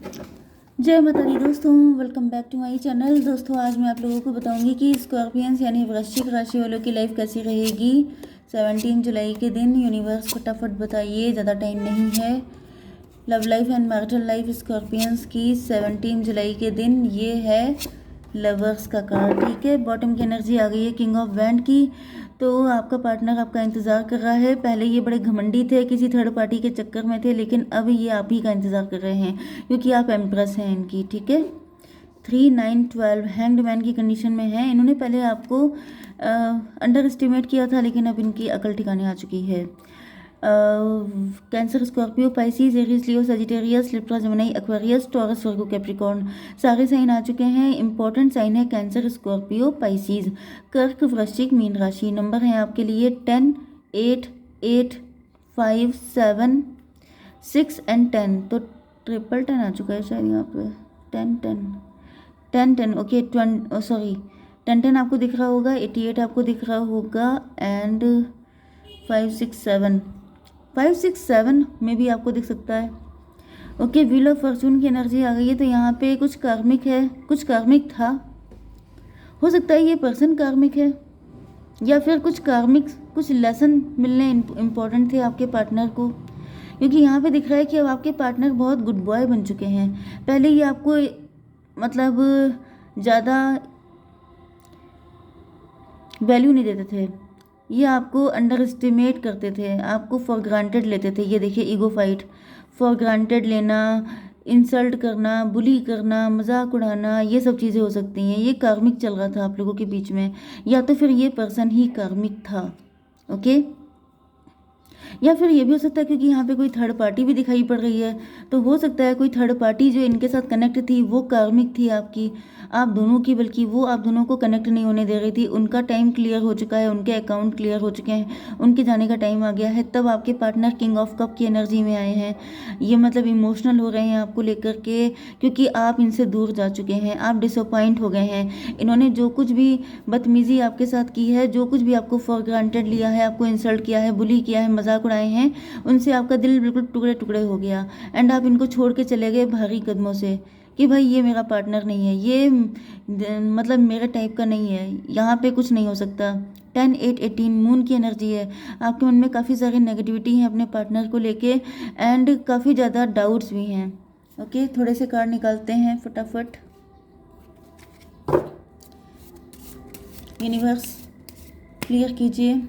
जय माता दी दोस्तों, welcome back to my channel. दोस्तों आज मैं आप लोगों को बताऊंगी कि स्कॉर्पियंस यानी वृश्चिक राशि वालों की लाइफ कैसी रहेगी 17 जुलाई के दिन। यूनिवर्स फटाफट बताइए, ज़्यादा टाइम नहीं है। Love life and marital life scorpions की 17 जुलाई के दिन। ये है लवर्स का कार्ड, ठीक है। बॉटम की एनर्जी आ गई है किंग ऑफ वैंड की। तो आपका पार्टनर आपका इंतज़ार कर रहा है। पहले ये बड़े घमंडी थे, किसी थर्ड पार्टी के चक्कर में थे, लेकिन अब ये आप ही का इंतज़ार कर रहे हैं क्योंकि आप एम्प्रेस हैं इनकी, ठीक है। 3, 9, 12 हैंग्ड मैन की कंडीशन में है। इन्होंने पहले आपको अंडर एस्टिमेट किया था, लेकिन अब इनकी अकल ठिकाने आ चुकी है। Cancer, Scorpio, Pisces, Aries, Leo, Sagittarius, Libra, Gemini, Aquarius, Taurus, Virgo, Capricorn, सारे साइन आ चुके हैं। इंपॉर्टेंट साइन है कैंसर, स्कॉर्पियो, पाइसिस, कर्क, वृश्चिक, मीन राशि। नंबर है आपके लिए 10, 8, 8, 5, 7, 6 एंड 10। तो ट्रिपल 10 आ चुका है शायद यहाँ पे। 10, 10, 10, 10, ओके। 10 आपको दिख रहा होगा, 88 आपको दिख रहा होगा, एंड 5, 6, 7, 5, 6, 7 में भी आपको दिख सकता है। ओके, व्हील ऑफ फॉर्चून की एनर्जी आ गई है। तो यहाँ पे कुछ कार्मिक है, कुछ कार्मिक था। हो सकता है ये पर्सन कार्मिक है, या फिर कुछ लेसन मिलने इम्पोर्टेंट थे आपके पार्टनर को, क्योंकि यहाँ पे दिख रहा है कि अब आपके पार्टनर बहुत गुड बॉय बन चुके हैं। पहले ये आपको मतलब ज़्यादा वैल्यू नहीं देते थे, ये आपको अंडर एस्टिमेट करते थे, आपको फॉर ग्रांटेड लेते थे। ये देखिए, ईगो फाइट, फॉर ग्रांटेड लेना, इंसल्ट करना, बुली करना, मजाक उड़ाना, ये सब चीज़ें हो सकती हैं। ये कार्मिक चल रहा था आप लोगों के बीच में, या तो फिर ये पर्सन ही कार्मिक था, ओके। या फिर ये भी हो सकता है क्योंकि यहाँ पे कोई थर्ड पार्टी भी दिखाई पड़ रही है, तो हो सकता है कोई थर्ड पार्टी जो इनके साथ कनेक्ट थी वो कार्मिक थी आपकी, आप दोनों की, बल्कि वो आप दोनों को कनेक्ट नहीं होने दे रही थी। उनका टाइम क्लियर हो चुका है, उनके अकाउंट क्लियर हो चुके हैं, उनके जाने का टाइम आ गया है। तब आपके पार्टनर किंग ऑफ कप की एनर्जी में आए हैं। ये मतलब इमोशनल हो रहे हैं आपको लेकर के, क्योंकि आप इनसे दूर जा चुके हैं, आप डिसअपॉइंट हो गए हैं। इन्होंने जो कुछ भी बदतमीजी आपके साथ की है, जो कुछ भी आपको फॉर ग्रांटेड लिया है, आपको इंसल्ट किया है, बुली किया है, मजाक उड़ाए हैं, उनसे आपका दिल बिल्कुल टुकड़े टुकड़े हो गया। एंड आप इनको छोड़ के चले गए भारी कदमों से कि भाई ये मेरा पार्टनर नहीं है, ये मतलब मेरे टाइप का नहीं है, यहाँ पे कुछ नहीं हो सकता। 10, 8, 18 मून की एनर्जी है। आपके मन में काफ़ी सारी नेगेटिविटी है अपने पार्टनर को लेके, एंड काफ़ी ज़्यादा डाउट्स भी हैं। ओके, थोड़े से कार्ड निकालते हैं फटाफट। यूनिवर्स क्लियर कीजिए।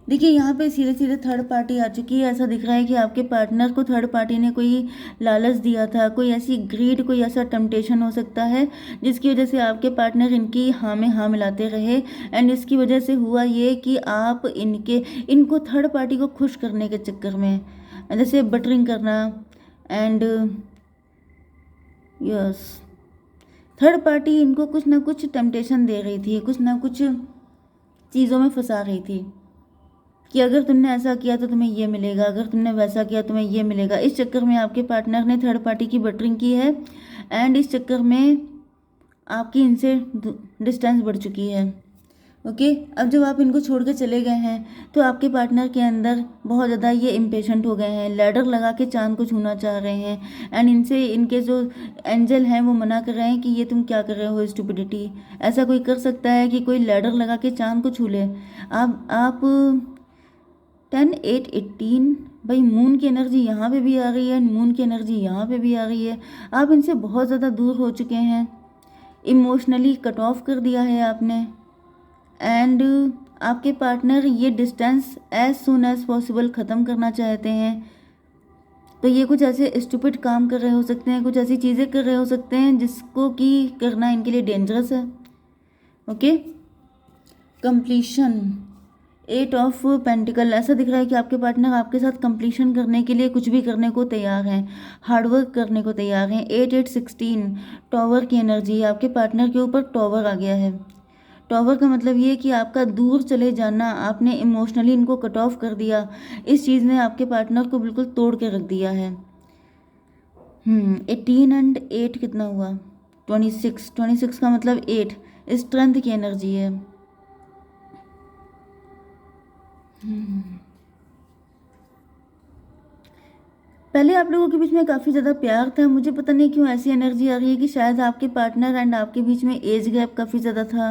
देखिए, यहाँ पे सीधे सीधे थर्ड पार्टी आ चुकी है। ऐसा दिख रहा है कि आपके पार्टनर को थर्ड पार्टी ने कोई लालच दिया था, कोई ऐसी ग्रीड, कोई ऐसा टेम्पटेशन हो सकता है जिसकी वजह से आपके पार्टनर इनकी हाँ में हाँ मिलाते रहे। एंड इसकी वजह से हुआ ये कि आप इनको थर्ड पार्टी को खुश करने के चक्कर में, जैसे बटरिंग करना, एंड यस, थर्ड पार्टी इनको कुछ ना कुछ टेम्पटेशन दे रही थी, कुछ ना कुछ चीज़ों में फंसा रही थी कि अगर तुमने ऐसा किया तो तुम्हें ये मिलेगा, अगर तुमने वैसा किया तुम्हें ये मिलेगा। इस चक्कर में आपके पार्टनर ने थर्ड पार्टी की बटरिंग की है, एंड इस चक्कर में आपकी इनसे डिस्टेंस बढ़ चुकी है। ओके, अब जब आप इनको छोड़ के चले गए हैं तो आपके पार्टनर के अंदर बहुत ज़्यादा ये इम्पेशेंट हो गए हैं, लैडर लगा के चांद को छूना चाह रहे हैं। एंड इनसे इनके जो एंजल हैं वो मना कर रहे हैं कि ये तुम क्या कर रहे हो, स्टुपिडिटी। ऐसा कोई कर सकता है कि कोई लैडर लगा के चांद को छू ले? आप 10, 8, 18, भाई मून की एनर्जी यहाँ पे भी आ रही है, मून की एनर्जी यहाँ पे भी आ रही है। आप इनसे बहुत ज़्यादा दूर हो चुके हैं, इमोशनली कट ऑफ कर दिया है आपने। एंड आपके पार्टनर ये distance as soon as possible ख़त्म करना चाहते हैं। तो ये कुछ ऐसे स्टूपिड काम कर रहे हो सकते हैं, कुछ ऐसी चीज़ें कर रहे हो सकते हैं जिसको कि करना इनके लिए डेंजरस है। Okay, completion, 8 of pentacle. ऐसा दिख रहा है कि आपके पार्टनर आपके साथ कंप्लीशन करने के लिए कुछ भी करने को तैयार हैं, हार्डवर्क करने को तैयार हैं। 8, 8, 16 टॉवर की एनर्जी, आपके पार्टनर के ऊपर टॉवर आ गया है। टॉवर का मतलब ये कि आपका दूर चले जाना, आपने इमोशनली इनको कट ऑफ कर दिया। इस चीज़ ने आपके पार्टनर को बिल्कुल तोड़ के रख दिया है। 18 एंड 8 कितना हुआ? 26। 26 का मतलब 8 स्ट्रेंथ की एनर्जी है। पहले आप लोगों के बीच में काफ़ी ज़्यादा प्यार था, मुझे पता नहीं क्यों ऐसी एनर्जी आ रही है कि शायद आपके पार्टनर एंड आपके बीच में एज गैप काफ़ी ज़्यादा था।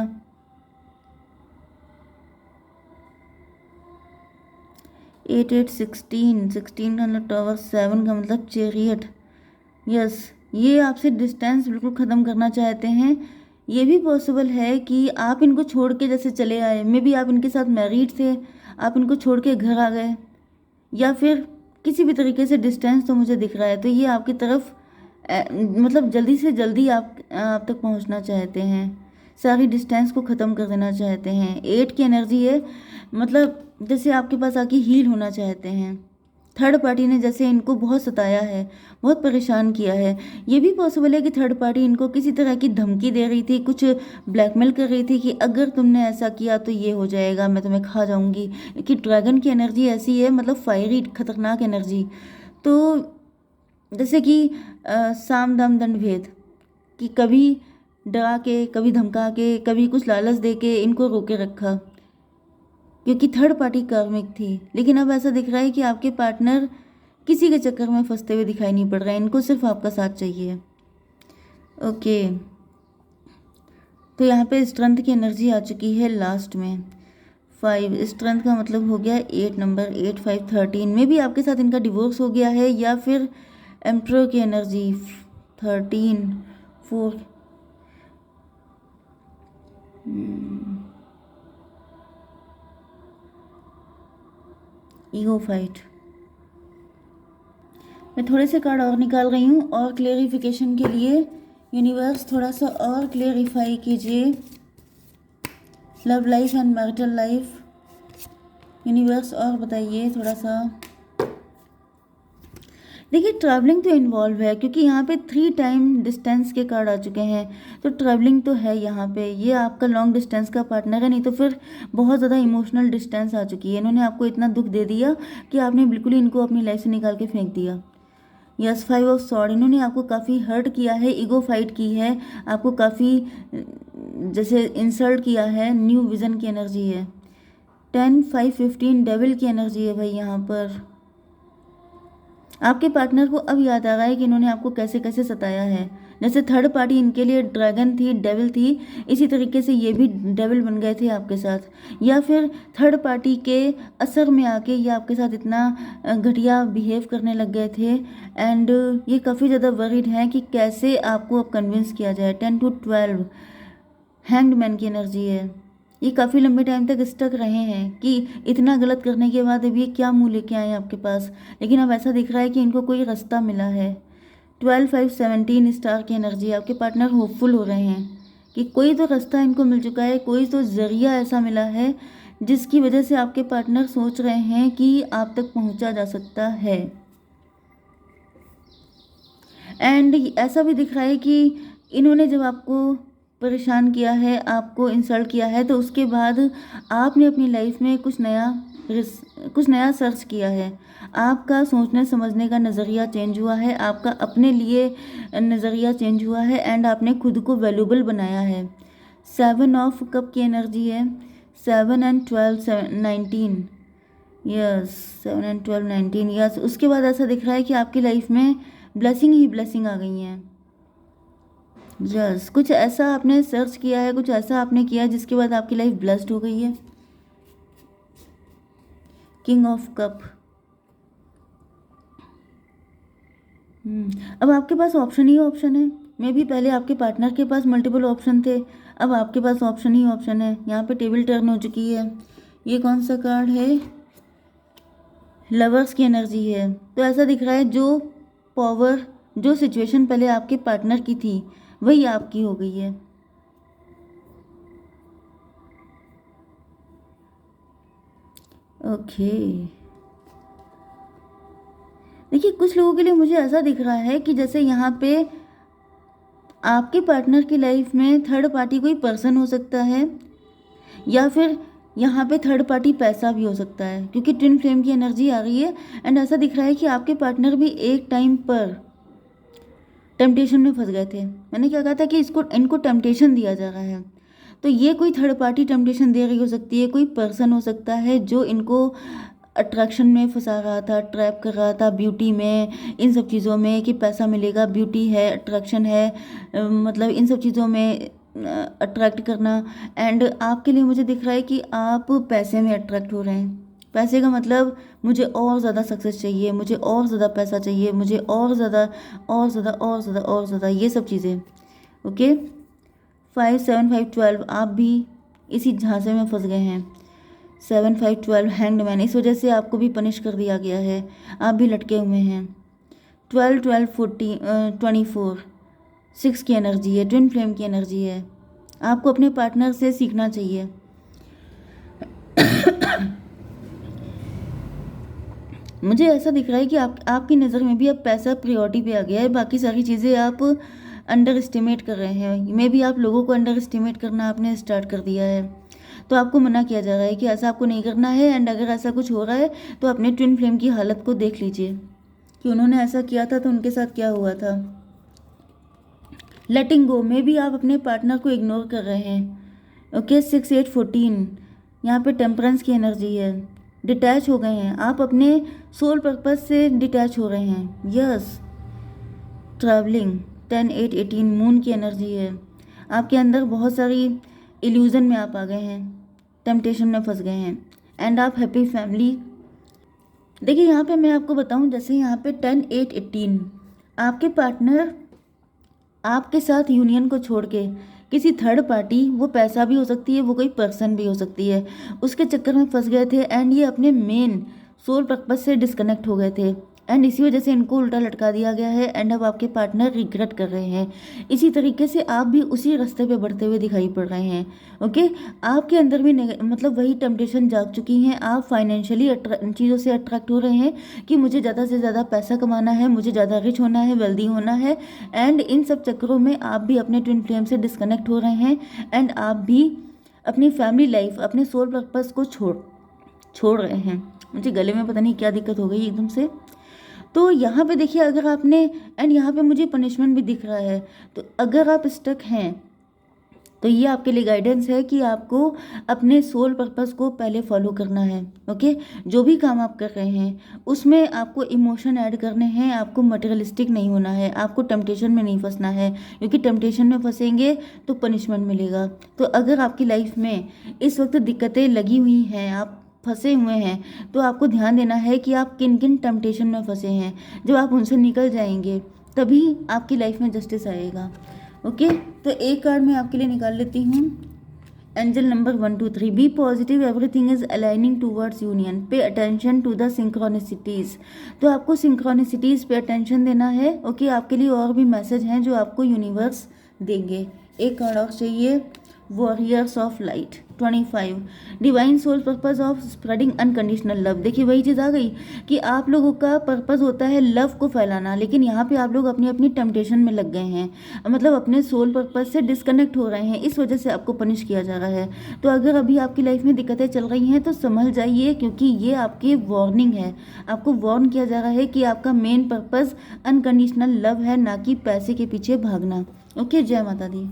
8 8 16 16 का मतलब टावर, 7 का मतलब चैरियट। यस, ये आपसे डिस्टेंस बिल्कुल ख़त्म करना चाहते हैं। ये भी पॉसिबल है कि आप इनको छोड़ के जैसे चले आए, मे बी आप इनके साथ मैरिड थे, आप इनको छोड़ के घर आ गए, या फिर किसी भी तरीके से डिस्टेंस तो मुझे दिख रहा है। तो ये आपकी तरफ मतलब जल्दी से जल्दी आप तक पहुंचना चाहते हैं, सारी डिस्टेंस को ख़त्म कर देना चाहते हैं। 8 की एनर्जी है, मतलब जैसे आपके पास आके हील होना चाहते हैं। थर्ड पार्टी ने जैसे इनको बहुत सताया है, बहुत परेशान किया है। ये भी पॉसिबल है कि थर्ड पार्टी इनको किसी तरह की धमकी दे रही थी, कुछ ब्लैकमेल कर रही थी कि अगर तुमने ऐसा किया तो ये हो जाएगा, मैं तुम्हें खा जाऊंगी। कि ड्रैगन की एनर्जी ऐसी है, मतलब फायरी खतरनाक एनर्जी। तो जैसे कि साम दाम दंड भेद, कि कभी डरा के, कभी धमका के, कभी कुछ लालच दे के इनको रोके रखा, क्योंकि थर्ड पार्टी कार्मिक थी। लेकिन अब ऐसा दिख रहा है कि आपके पार्टनर किसी के चक्कर में फंसते हुए दिखाई नहीं पड़ रहे हैं, इनको सिर्फ आपका साथ चाहिए। ओके, तो यहाँ पे स्ट्रेंथ की एनर्जी आ चुकी है लास्ट में 5। स्ट्रेंथ का मतलब हो गया 8 नंबर, 8 5 13 में भी आपके साथ इनका डिवोर्स हो गया है, या फिर एम्प्रो की एनर्जी 13 4। Ego fight. मैं थोड़े से कार्ड और निकाल रही हूँ और क्लेरिफिकेशन के लिए। यूनिवर्स थोड़ा सा और क्लेरिफाई कीजिए, love life and marital life. Universe और बताइए थोड़ा सा। देखिए, ट्रैवलिंग तो इन्वॉल्व है, क्योंकि यहाँ पे 3 टाइम डिस्टेंस के कार्ड आ चुके हैं, तो ट्रैवलिंग तो है यहाँ पे। ये आपका लॉन्ग डिस्टेंस का पार्टनर है, नहीं तो फिर बहुत ज़्यादा इमोशनल डिस्टेंस आ चुकी है। इन्होंने आपको इतना दुख दे दिया कि आपने बिल्कुल ही इनको अपनी लाइफ से निकाल के फेंक दिया। Yes, 5 of sword. इन्होंने आपको काफ़ी हर्ट किया है, ईगो फाइट की है, आपको काफ़ी जैसे इंसल्ट किया है। न्यू विजन की एनर्जी है। 10 5 15 डेविल की एनर्जी है भाई यहाँ पर। आपके पार्टनर को अब याद आ रहा है कि इन्होंने आपको कैसे कैसे सताया है। जैसे थर्ड पार्टी इनके लिए ड्रैगन थी, डेविल थी, इसी तरीके से ये भी डेविल बन गए थे आपके साथ, या फिर थर्ड पार्टी के असर में आके ये आपके साथ इतना घटिया बिहेव करने लग गए थे। एंड ये काफ़ी ज़्यादा वरीड हैं कि कैसे आपको अब कन्विंस किया जाए। 10 to 12 हैंग्ड मैन की एनर्जी है। ये काफ़ी लंबे टाइम तक स्टक रहे हैं कि इतना गलत करने के बाद अब ये क्या मुंह लेके आए आपके पास, लेकिन अब ऐसा दिख रहा है कि इनको कोई रास्ता मिला है। 12 5 17 स्टार की एनर्जी। आपके पार्टनर होपफुल हो रहे हैं कि कोई तो रास्ता इनको मिल चुका है, कोई तो जरिया ऐसा मिला है जिसकी वजह से आपके पार्टनर सोच रहे हैं कि आप तक पहुंचा जा सकता है। एंड ऐसा भी दिख रहा है कि इन्होंने जब आपको परेशान किया है, आपको इंसल्ट किया है, तो उसके बाद आपने अपनी लाइफ में कुछ नया सर्च किया है। आपका सोचने समझने का नज़रिया चेंज हुआ है, आपका अपने लिए नज़रिया चेंज हुआ है, एंड आपने खुद को वैल्यूबल बनाया है। 7 ऑफ कप की एनर्जी है। 7 and 12 19। Yes, 7 and 12 19। यस, उसके बाद ऐसा दिख रहा है कि आपकी लाइफ में ब्लेसिंग ही ब्लेसिंग आ गई हैं। यस, कुछ ऐसा आपने सर्च किया है, कुछ ऐसा आपने किया है जिसके बाद आपकी लाइफ ब्लेस्ड हो गई है। King of cup. अब आपके पास ऑप्शन ही ऑप्शन है। मे भी पहले आपके पार्टनर के पास मल्टीपल ऑप्शन थे, अब आपके पास ऑप्शन ही ऑप्शन है। यहाँ पे टेबल टर्न हो चुकी है। ये कौन सा कार्ड है? लवर्स की एनर्जी है। तो ऐसा दिख रहा है जो पावर, जो सिचुएशन पहले आपके पार्टनर की थी वही आपकी हो गई है। ओके, देखिए, कुछ लोगों के लिए मुझे ऐसा दिख रहा है कि जैसे यहाँ पे आपके पार्टनर की लाइफ में थर्ड पार्टी कोई पर्सन हो सकता है, या फिर यहाँ पे थर्ड पार्टी पैसा भी हो सकता है, क्योंकि ट्विन फ्लेम की एनर्जी आ रही है। एंड ऐसा दिख रहा है कि आपके पार्टनर भी एक टाइम पर टेम्पटेशन में फंस गए थे। मैंने क्या कहा था कि इनको टेम्पटेशन दिया जा रहा है, तो ये कोई थर्ड पार्टी टेम्पटेशन दे रही हो सकती है, कोई पर्सन हो सकता है जो इनको अट्रैक्शन में फंसा रहा था, ट्रैप कर रहा था, ब्यूटी में, इन सब चीज़ों में कि पैसा मिलेगा, ब्यूटी है, अट्रैक्शन है, मतलब इन सब चीज़ों में अट्रैक्ट करना। एंड आपके लिए मुझे दिख रहा है कि आप पैसे में अट्रैक्ट हो रहे हैं। पैसे का मतलब मुझे और ज़्यादा सक्सेस चाहिए, मुझे और ज़्यादा पैसा चाहिए, मुझे और ज़्यादा और ज़्यादा और ज़्यादा और ज़्यादा, ये सब चीज़ें। ओके, 5 7 5 12 आप भी इसी झांसे में फंस गए हैं। 7 5 12 हैंग्ड मैन, इस वजह से आपको भी पनिश कर दिया गया है, आप भी लटके हुए हैं। 12 12 14 24 6 की एनर्जी है, ट्विन फ्लेम की एनर्जी है। आपको अपने पार्टनर से सीखना चाहिए। मुझे ऐसा दिख रहा है कि आपकी नज़र में भी अब पैसा प्रायोरिटी पे आ गया है, बाकी सारी चीज़ें आप अंडर एस्टिमेट कर रहे हैं। मे भी आप लोगों को अंडर एस्टिमेट करना आपने स्टार्ट कर दिया है, तो आपको मना किया जा रहा है कि ऐसा आपको नहीं करना है। एंड अगर ऐसा कुछ हो रहा है तो अपने ट्विन फ्लेम की हालत को देख लीजिए कि उन्होंने ऐसा किया था तो उनके साथ क्या हुआ था। लेटिंग गो में भी आप अपने पार्टनर को इग्नोर कर रहे हैं। ओके, 6 8 14 यहाँ पे टेम्परेंस की एनर्जी है। डिटैच हो गए हैं आप, अपने सोल पर्पस से डिटैच हो रहे हैं। यस, ट्रैवलिंग 10 8 18 मून की एनर्जी है। आपके अंदर बहुत सारी इल्यूज़न में आप आ गए हैं, टेम्पटेशन में फंस गए हैं। एंड आप हैप्पी फैमिली। देखिए यहाँ पे मैं आपको बताऊँ, जैसे यहाँ पे 10 8 18 आपके पार्टनर आपके साथ यूनियन को छोड़ के किसी थर्ड पार्टी, वो पैसा भी हो सकती है, वो कोई पर्सन भी हो सकती है, उसके चक्कर में फंस गए थे। एंड ये अपने मेन सोल पर्पस से डिस्कनेक्ट हो गए थे, एंड इसी वजह से इनको उल्टा लटका दिया गया है। एंड अब आपके पार्टनर रिग्रेट कर रहे हैं। इसी तरीके से आप भी उसी रास्ते पे बढ़ते हुए दिखाई पड़ रहे हैं। ओके, आपके अंदर भी मतलब वही टेम्पटेशन जाग चुकी हैं। आप फाइनेंशियली चीज़ों से अट्रैक्ट हो रहे हैं कि मुझे ज़्यादा से ज़्यादा पैसा कमाना है, मुझे ज़्यादा रिच होना है, वेल्दी होना है। एंड इन सब चक्करों में आप भी अपने ट्विन फ्लेम से डिस्कनेक्ट हो रहे हैं। एंड आप भी अपनी फैमिली लाइफ, अपने सोल पर्पस को छोड़ रहे हैं। मुझे गले में पता नहीं क्या दिक्कत हो गई एकदम से। तो यहाँ पे देखिए, अगर आपने, एंड यहाँ पे मुझे पनिशमेंट भी दिख रहा है, तो अगर आप स्टक हैं तो ये आपके लिए गाइडेंस है कि आपको अपने सोल पर्पस को पहले फॉलो करना है। ओके, जो भी काम आप कर रहे हैं उसमें आपको इमोशन ऐड करने हैं, आपको मटेरियलिस्टिक नहीं होना है, आपको टेम्पटेशन में नहीं फंसना है, क्योंकि टेम्पटेशन में फंसेंगे तो पनिशमेंट मिलेगा। तो अगर आपकी लाइफ में इस वक्त दिक्कतें लगी हुई हैं, आप फंसे हुए हैं, तो आपको ध्यान देना है कि आप किन किन टेम्पटेशन में फंसे हैं। जब आप उनसे निकल जाएंगे तभी आपकी लाइफ में जस्टिस आएगा। ओके, तो एक कार्ड मैं आपके लिए निकाल लेती हूँ। Angel number 1 2 3, be positive, everything is aligning towards union, pay attention to the synchronicities. तो आपको सिंक्रोनिसिटीज़ पे अटेंशन देना है। ओके, आपके लिए और भी मैसेज हैं जो आपको यूनिवर्स देंगे। एक कार्ड और चाहिए, warriors of light 25, divine soul purpose of spreading unconditional love. देखिए वही चीज़ आ गई कि आप लोगों का पर्पस होता है लव को फैलाना, लेकिन यहाँ पे आप लोग अपनी अपनी टेम्पटेशन में लग गए हैं, मतलब अपने सोल पर्पस से डिस्कनेक्ट हो रहे हैं, इस वजह से आपको पनिश किया जा रहा है। तो अगर अभी आपकी लाइफ में दिक्कतें चल रही हैं तो संभल जाइए, क्योंकि ये आपकी वार्निंग है। आपको वार्न किया जा रहा है कि आपका मेन पर्पस अनकंडीशनल लव है, ना कि पैसे के पीछे भागना। ओके, जय माता दी।